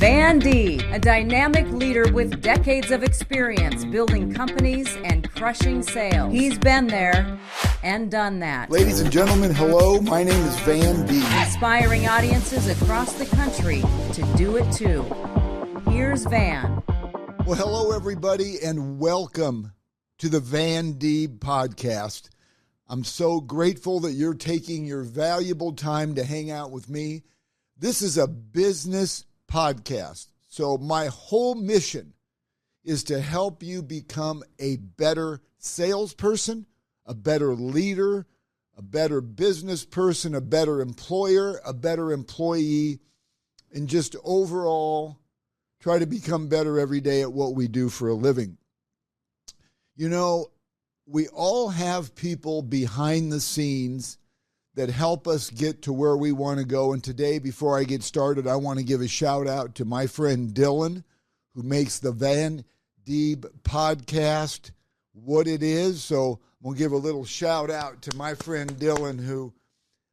Van D, a dynamic leader with decades of experience building companies and crushing sales. He's been there and done that. Ladies and gentlemen, hello. My name is Van D. Inspiring audiences across the country to do it too. Here's Van. Well, hello, everybody, and welcome to the Van Deeb Podcast. I'm so grateful that you're taking your valuable time to hang out with me. This is a business podcast. So my whole mission is to help you become a better salesperson, a better leader, a better business person, a better employer, a better employee, and just overall try to become better every day at what we do for a living. You know, we all have people behind the scenes that help us get to where we want to go. And today, before I get started, I want to give a shout out to my friend Dylan, who makes the Van Deeb Podcast what it is. So we'll give a little shout out to my friend Dylan, who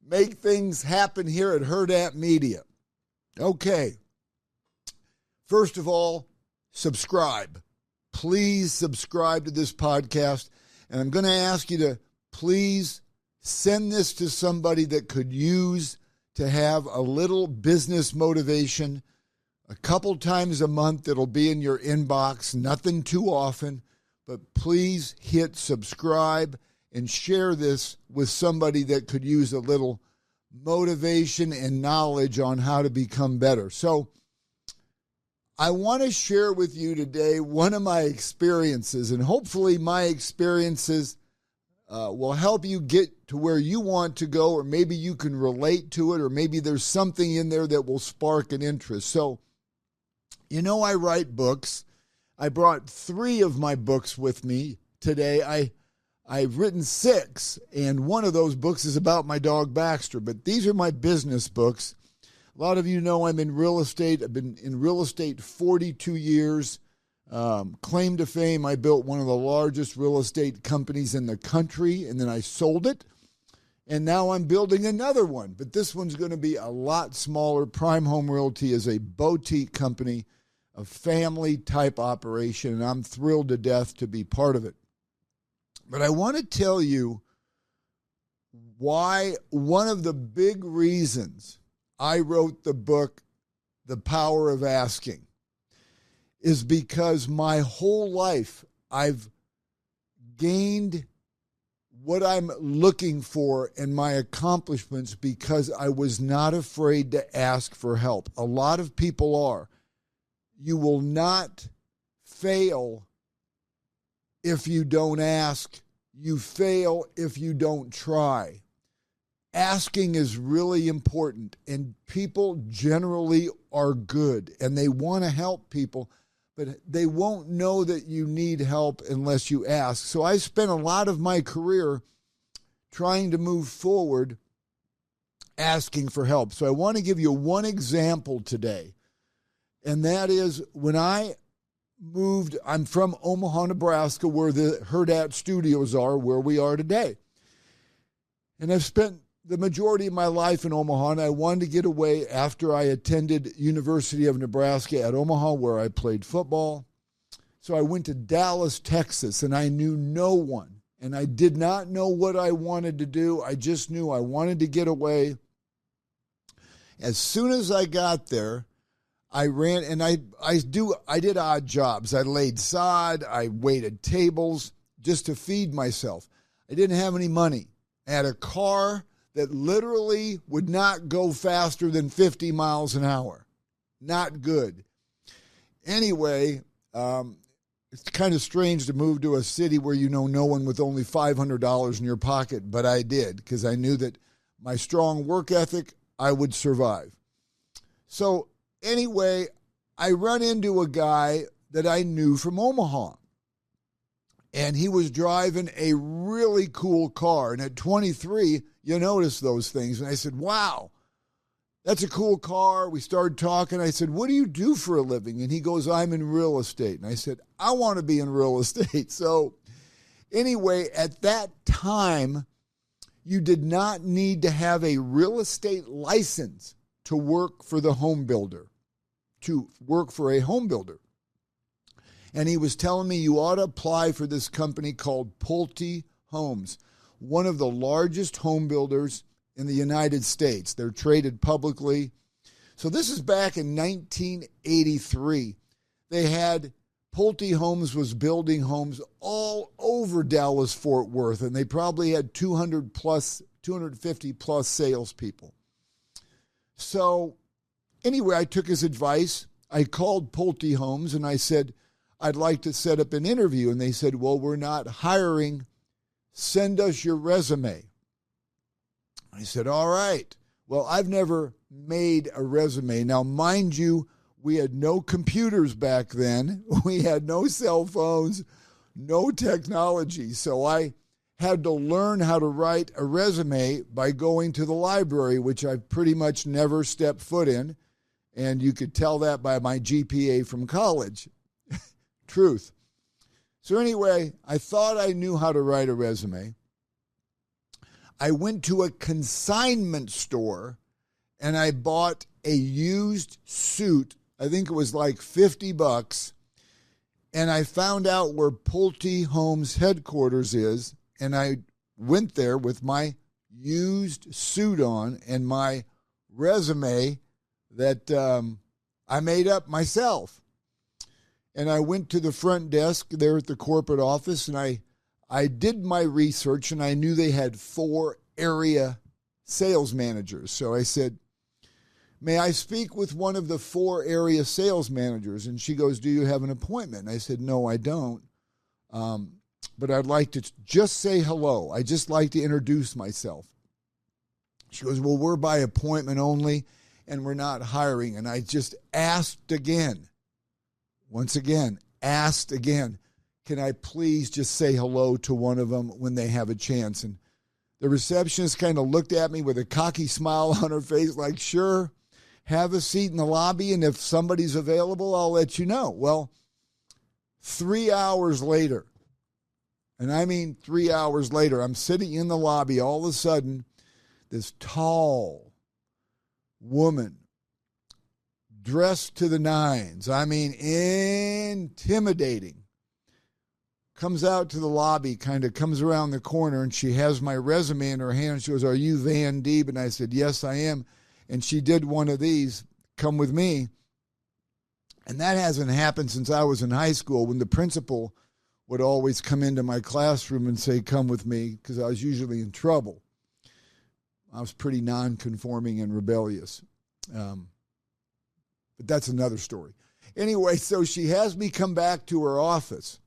make things happen here at Hurrdat Media. Okay. First of all, subscribe. Please subscribe to this podcast. And I'm going to ask you to please send this to somebody that could use to have a little business motivation. A couple times a month, it'll be in your inbox, nothing too often, but please hit subscribe and share this with somebody that could use a little motivation and knowledge on how to become better. So I want to share with you today one of my experiences, and hopefully my experiences will help you get to where you want to go, or maybe you can relate to it, or maybe there's something in there that will spark an interest. So, you know, I write books. I brought 3 of my books with me today. I've written 6, and one of those books is about my dog Baxter, but these are my business books. A lot of you know I'm in real estate. I've been in real estate 42 years. Claim to fame, I built one of the largest real estate companies in the country, and then I sold it. And now I'm building another one, but this one's going to be a lot smaller. Prime Home Realty is a boutique company, a family-type operation, and I'm thrilled to death to be part of it. But I want to tell you why one of the big reasons I wrote the book, The Power of Asking, is because my whole life I've gained what I'm looking for in my accomplishments because I was not afraid to ask for help. A lot of people are. You will not fail if you don't ask. You fail if you don't try. Asking is really important, and people generally are good, and they want to help people, but they won't know that you need help unless you ask. So I spent a lot of my career trying to move forward, asking for help. So I want to give you one example today, and that is when I moved. I'm from Omaha, Nebraska, where the Hurrdat studios are, where we are today. And I've spent the majority of my life in Omaha, and I wanted to get away after I attended University of Nebraska at Omaha, where I played football. So I went to Dallas, Texas, and I knew no one, and I did not know what I wanted to do. I just knew I wanted to get away. As soon as I got there, I ran, and I did odd jobs. I laid sod, I waited tables just to feed myself. I didn't have any money. I had a car that literally would not go faster than 50 miles an hour. Not good. Anyway, it's kind of strange to move to a city where you know no one with only $500 in your pocket, but I did because I knew that my strong work ethic, I would survive. So anyway, I run into a guy that I knew from Omaha. And he was driving a really cool car. And at 23, you notice those things. And I said, wow, that's a cool car. We started talking. I said, what do you do for a living? And he goes, I'm in real estate. And I said, I want to be in real estate. So anyway, at that time, you did not need to have a real estate license to work for the home builder. to work for a home builder. And he was telling me you ought to apply for this company called Pulte Homes, one of the largest home builders in the United States. They're traded publicly. So this is back in 1983. They had Pulte Homes was building homes all over Dallas-Fort Worth, and they probably had 250 plus salespeople. So anyway, I took his advice. I called Pulte Homes and I said, I'd like to set up an interview. And they said, well, we're not hiring. Send us your resume. I said, all right. Well, I've never made a resume. Now, mind you, we had no computers back then. We had no cell phones, no technology. So I had to learn how to write a resume by going to the library, which I pretty much never stepped foot in. And you could tell that by my GPA from college. Truth. So anyway, I thought I knew how to write a resume. I went to a consignment store and I bought a used suit. I think it was like $50. And I found out where Pulte Homes headquarters is. And I went there with my used suit on and my resume that I made up myself. And I went to the front desk there at the corporate office, and I did my research, and I knew they had 4 area sales managers. So I said, may I speak with one of the 4 area sales managers? And she goes, do you have an appointment? And I said, no, I don't. But I'd like to just say hello. I just like to introduce myself. She goes, well, we're by appointment only, and we're not hiring. And I just asked again. Once again, asked again, can I please just say hello to one of them when they have a chance? And the receptionist kind of looked at me with a cocky smile on her face like, sure, have a seat in the lobby, and if somebody's available, I'll let you know. Well, 3 hours later, and I mean 3 hours later, I'm sitting in the lobby. All of a sudden, this tall woman, dressed to the nines, I mean intimidating, comes out to the lobby, kind of comes around the corner, and she has my resume in her hand. She goes, are you Van Deeb? And I said, yes, I am. And she did one of these, come with me. And that hasn't happened since I was in high school, when the principal would always come into my classroom and say, come with me, because I was usually in trouble. I was pretty non-conforming and rebellious. But that's another story. Anyway, so she has me come back to her office.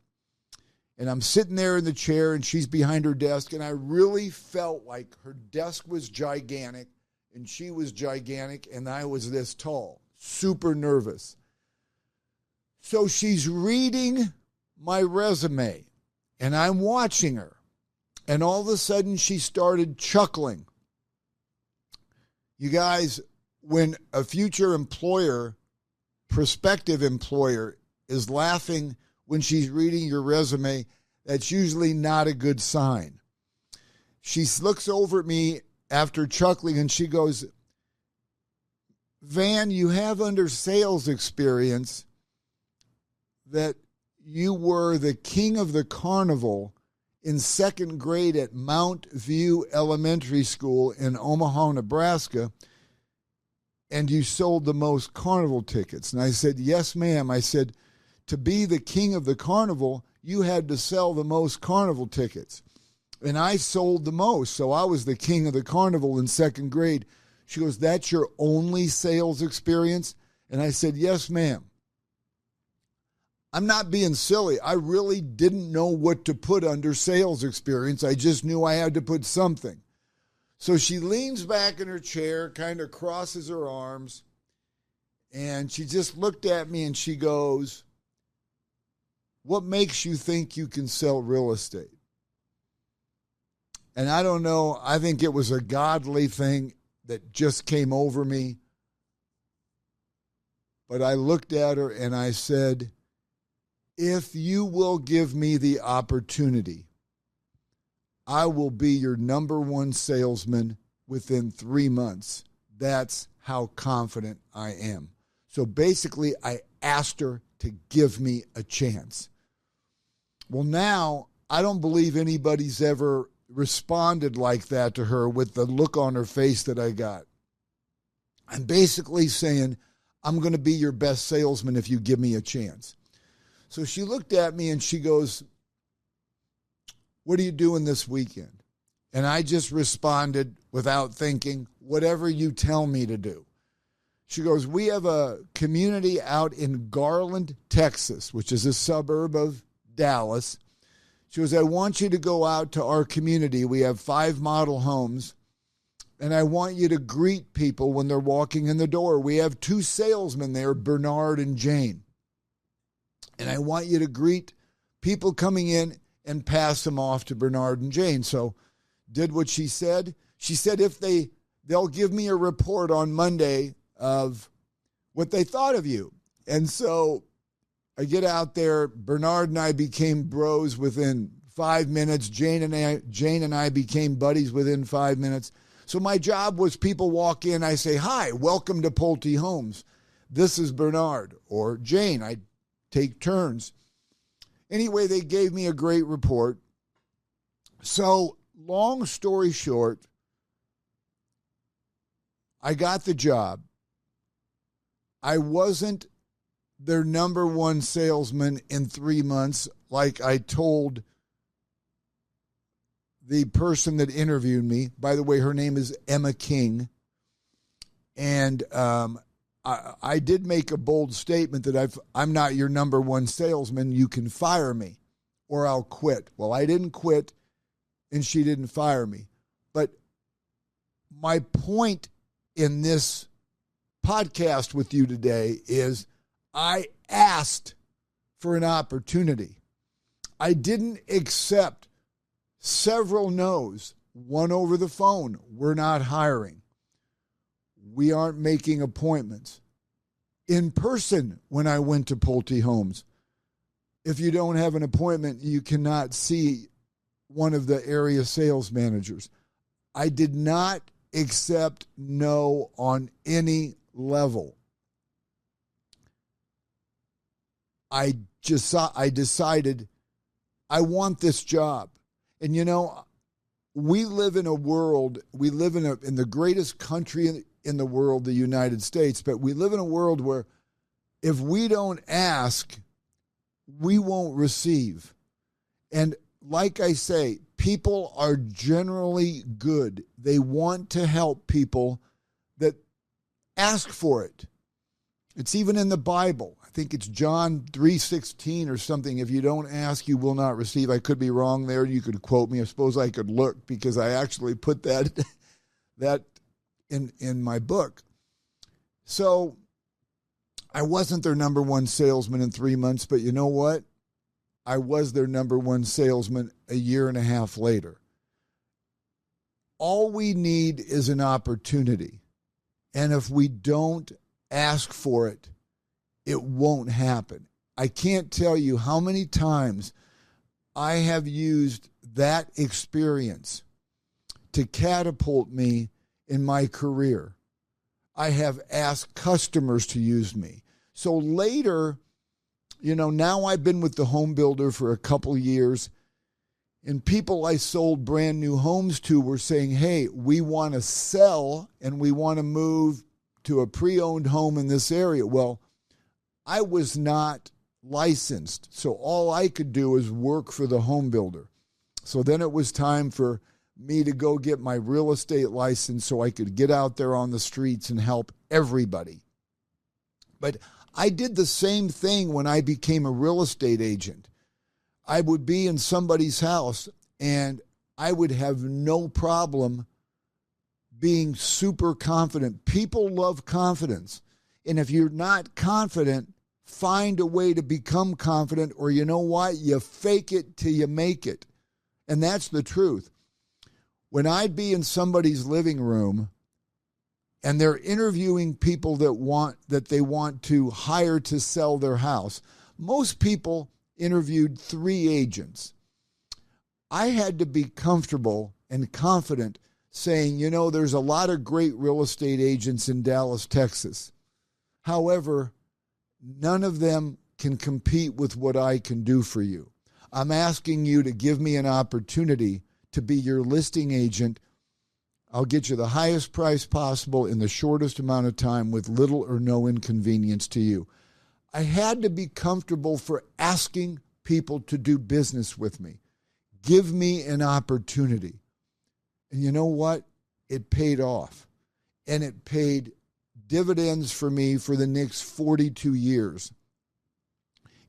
And I'm sitting there in the chair, and she's behind her desk. And I really felt like her desk was gigantic, and she was gigantic, and I was this tall. Super nervous. So she's reading my resume, and I'm watching her. And all of a sudden, she started chuckling. You guys, when a future employer, prospective employer, is laughing when she's reading your resume, that's usually not a good sign. She looks over at me after chuckling and she goes, Van, you have under sales experience that you were the king of the carnival in 2nd grade at Mount View Elementary School in Omaha, Nebraska, and you sold the most carnival tickets. And I said, yes, ma'am. I said, to be the king of the carnival, you had to sell the most carnival tickets. And I sold the most, so I was the king of the carnival in 2nd grade. She goes, that's your only sales experience? And I said, yes, ma'am. I'm not being silly. I really didn't know what to put under sales experience. I just knew I had to put something. So she leans back in her chair, kind of crosses her arms, and she just looked at me and she goes, what makes you think you can sell real estate? And I don't know, I think it was a godly thing that just came over me. But I looked at her and I said, if you will give me the opportunity, I will be your #1 salesman within 3 months. That's how confident I am. So basically, I asked her to give me a chance. Well, now I don't believe anybody's ever responded like that to her with the look on her face that I got. I'm basically saying, I'm going to be your best salesman if you give me a chance. So she looked at me and she goes, what are you doing this weekend? And I just responded without thinking, whatever you tell me to do. She goes, we have a community out in Garland, Texas, which is a suburb of Dallas. She goes, I want you to go out to our community. We have 5 model homes, and I want you to greet people when they're walking in the door. We have 2 salesmen there, Bernard and Jane. And I want you to greet people coming in and pass them off to Bernard and Jane. So did what she said. She said if they'll give me a report on Monday of what they thought of you. And so I get out there. Bernard and I became bros within 5 minutes. Jane and I became buddies within 5 minutes. So my job was people walk in, I say, hi, welcome to Pulte Homes. This is Bernard or Jane. I take turns. Anyway, they gave me a great report. So long story short, I got the job. I wasn't their number one salesman in 3 months, like I told the person that interviewed me. By the way, her name is Emma King. And I did make a bold statement that I'm not your number one salesman. You can fire me or I'll quit. Well, I didn't quit and she didn't fire me. But my point in this podcast with you today is I asked for an opportunity. I didn't accept several no's, one over the phone. We're not hiring. We aren't making appointments. In person, when I went to Pulte Homes, if you don't have an appointment, you cannot see one of the area sales managers. I did not accept no on any level. I decided I want this job. And you know, we live in a world, we live in the greatest country in the world, the United States, but we live in a world where if we don't ask, we won't receive. And like I say, people are generally good. They want to help people that ask for it. It's even in the Bible. I think it's John 3:16 or something. If you don't ask, you will not receive. I could be wrong there. You could quote me. I suppose I could look because I actually put that in my book. So I wasn't their number one salesman in 3 months, but you know what? I was their number one salesman a year and a half later. All we need is an opportunity. And if we don't ask for it, it won't happen. I can't tell you how many times I have used that experience to catapult me in my career. I have asked customers to use me. So later, you know, now I've been with the home builder for a couple years, and people I sold brand new homes to were saying, hey, we want to sell and we want to move to a pre-owned home in this area. Well, I was not licensed, so all I could do is work for the home builder. So then it was time for me to go get my real estate license so I could get out there on the streets and help everybody. But I did the same thing when I became a real estate agent. I would be in somebody's house and I would have no problem being super confident. People love confidence. And if you're not confident, find a way to become confident, or you know what? You fake it till you make it. And that's the truth. When I'd be in somebody's living room and they're interviewing people that they want to hire to sell their house, most people interviewed 3 agents. I had to be comfortable and confident saying, you know, there's a lot of great real estate agents in Dallas, Texas. However, none of them can compete with what I can do for you. I'm asking you to give me an opportunity to be your listing agent. I'll get you the highest price possible in the shortest amount of time with little or no inconvenience to you. I had to be comfortable for asking people to do business with me. Give me an opportunity. And you know what? It paid off. And it paid dividends for me for the next 42 years.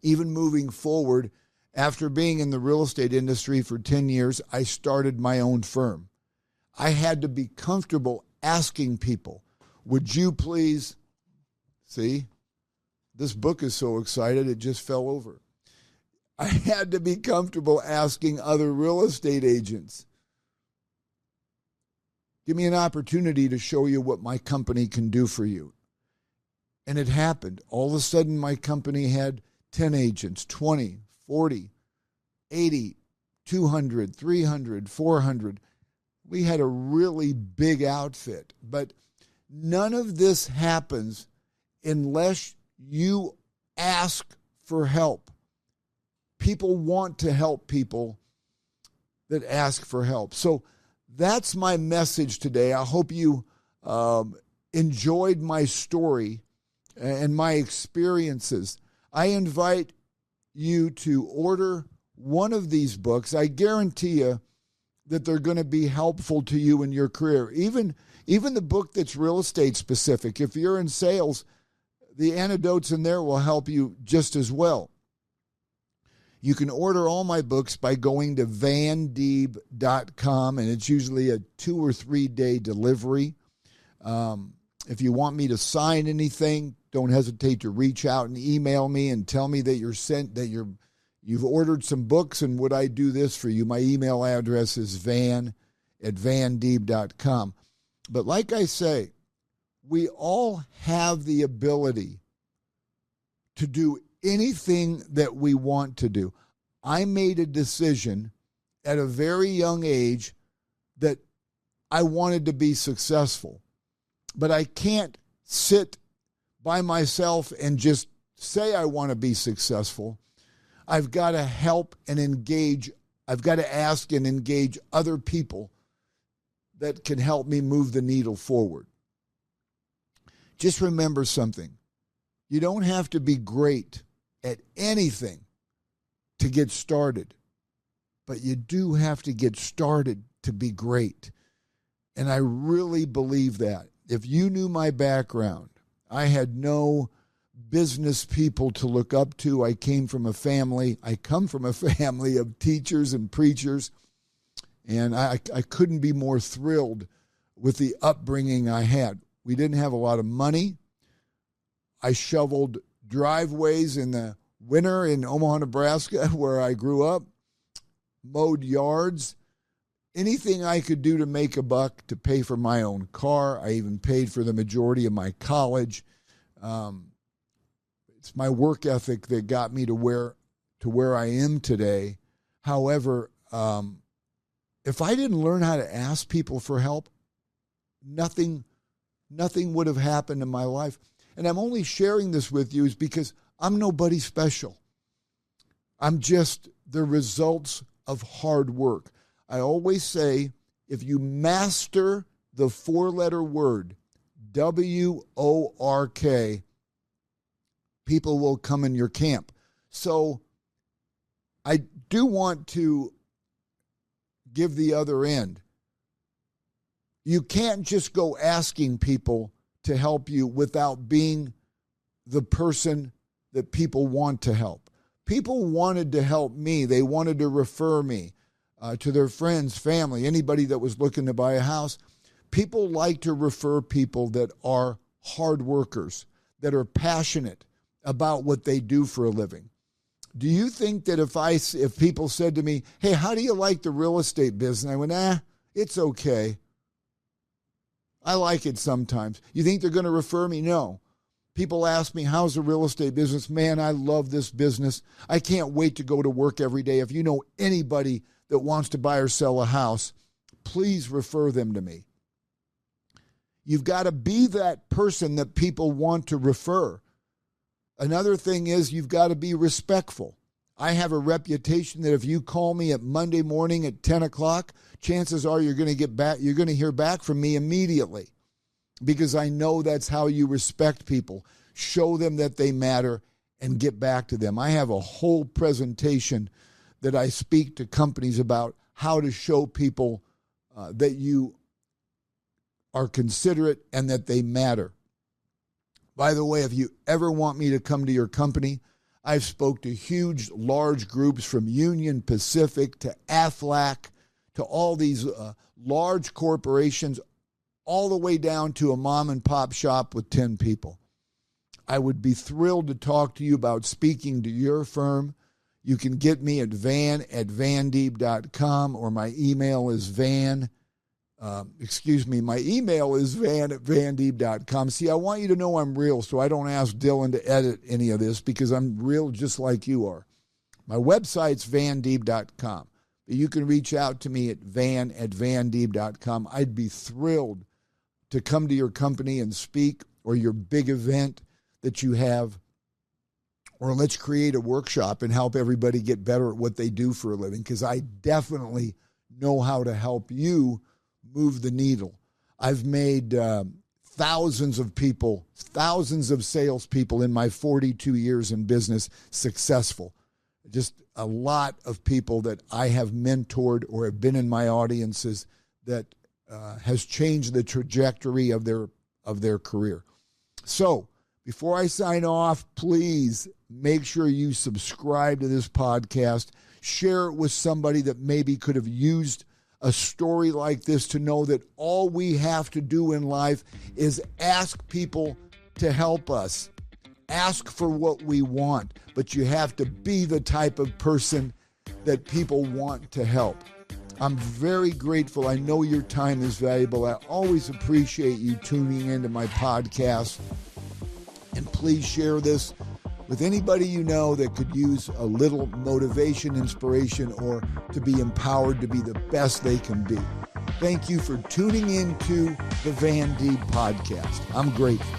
Even moving forward, after being in the real estate industry for 10 years, I started my own firm. I had to be comfortable asking people, would you please, see, this book is so excited it just fell over. I had to be comfortable asking other real estate agents, give me an opportunity to show you what my company can do for you. And it happened. All of a sudden, my company had 10 agents, 20, 40, 80, 200, 300, 400. We had a really big outfit. But none of this happens unless you ask for help. People want to help people that ask for help. So that's my message today. I hope you enjoyed my story and my experiences. I invite you to order one of these books. I guarantee you that they're going to be helpful to you in your career. Even the book that's real estate specific. If you're in sales, the anecdotes in there will help you just as well. You can order all my books by going to vandeeb.com, and it's usually a 2 or 3 day delivery. If you want me to sign anything, don't hesitate to reach out and email me and tell me that you've ordered some books and would I do this for you. My email address is van@vandeeb.com. But like I say, we all have the ability to do anything that we want to do. I made a decision at a very young age that I wanted to be successful. But I can't sit by myself and just say I want to be successful. I've got to help and engage. I've got to ask and engage other people that can help me move the needle forward. Just remember something. You don't have to be great at anything to get started, but you do have to get started to be great. And I really believe that. If you knew my background, I had no business people to look up to. I come from a family of teachers and preachers, and I couldn't be more thrilled with the upbringing I had. We didn't have a lot of money. I shoveled driveways in the winter in Omaha, Nebraska, where I grew up, mowed yards, anything I could do to make a buck, to pay for my own car. I even paid for the majority of my college. It's my work ethic that got me to where I am today. However, if I didn't learn how to ask people for help, nothing would have happened in my life. And I'm only sharing this with you is because I'm nobody special. I'm just the results of hard work. I always say, if you master the 4-letter word, WORK, people will come in your camp. So I do want to give the other end. You can't just go asking people to help you without being the person that people want to help. People wanted to help me. They wanted to refer me to their friends, family, anybody that was looking to buy a house. People like to refer people that are hard workers, that are passionate about what they do for a living. Do you think that if people said to me, hey, how do you like the real estate business? I went, it's okay. I like it sometimes. You think they're going to refer me? No. People ask me, how's the real estate business? Man, I love this business. I can't wait to go to work every day. If you know anybody that wants to buy or sell a house, please refer them to me. You've got to be that person that people want to refer. Another thing is you've got to be respectful. I have a reputation that if you call me at Monday morning at 10 o'clock, chances are you're going to hear back from me immediately, because I know that's how you respect people. Show them that they matter and get back to them. I have a whole presentation that I speak to companies about how to show people that you are considerate and that they matter. By the way, if you ever want me to come to your company, I've spoke to huge, large groups from Union Pacific to Aflac to all these large corporations, all the way down to a mom and pop shop with 10 people. I would be thrilled to talk to you about speaking to your firm. You can get me at van@vandeeb.com, or my email is van@vandeeb.com. See, I want you to know I'm real, so I don't ask Dylan to edit any of this, because I'm real just like you are. My website's vandeeb.com. But you can reach out to me at van@vandeeb.com. I'd be thrilled to come to your company and speak, or your big event that you have, or let's create a workshop and help everybody get better at what they do for a living, because I definitely know how to help you move the needle. I've made thousands of salespeople in my 42 years in business successful. Just a lot of people that I have mentored or have been in my audiences that has changed the trajectory of their career. So before I sign off, please make sure you subscribe to this podcast. Share it with somebody that maybe could have used a story like this to know that all we have to do in life is ask people to help us. Ask for what we want, but you have to be the type of person that people want to help. I'm very grateful. I know your time is valuable. I always appreciate you tuning into my podcast. And please share this with anybody you know that could use a little motivation, inspiration, or to be empowered to be the best they can be. Thank you for tuning into the Van Deeb Podcast. I'm grateful.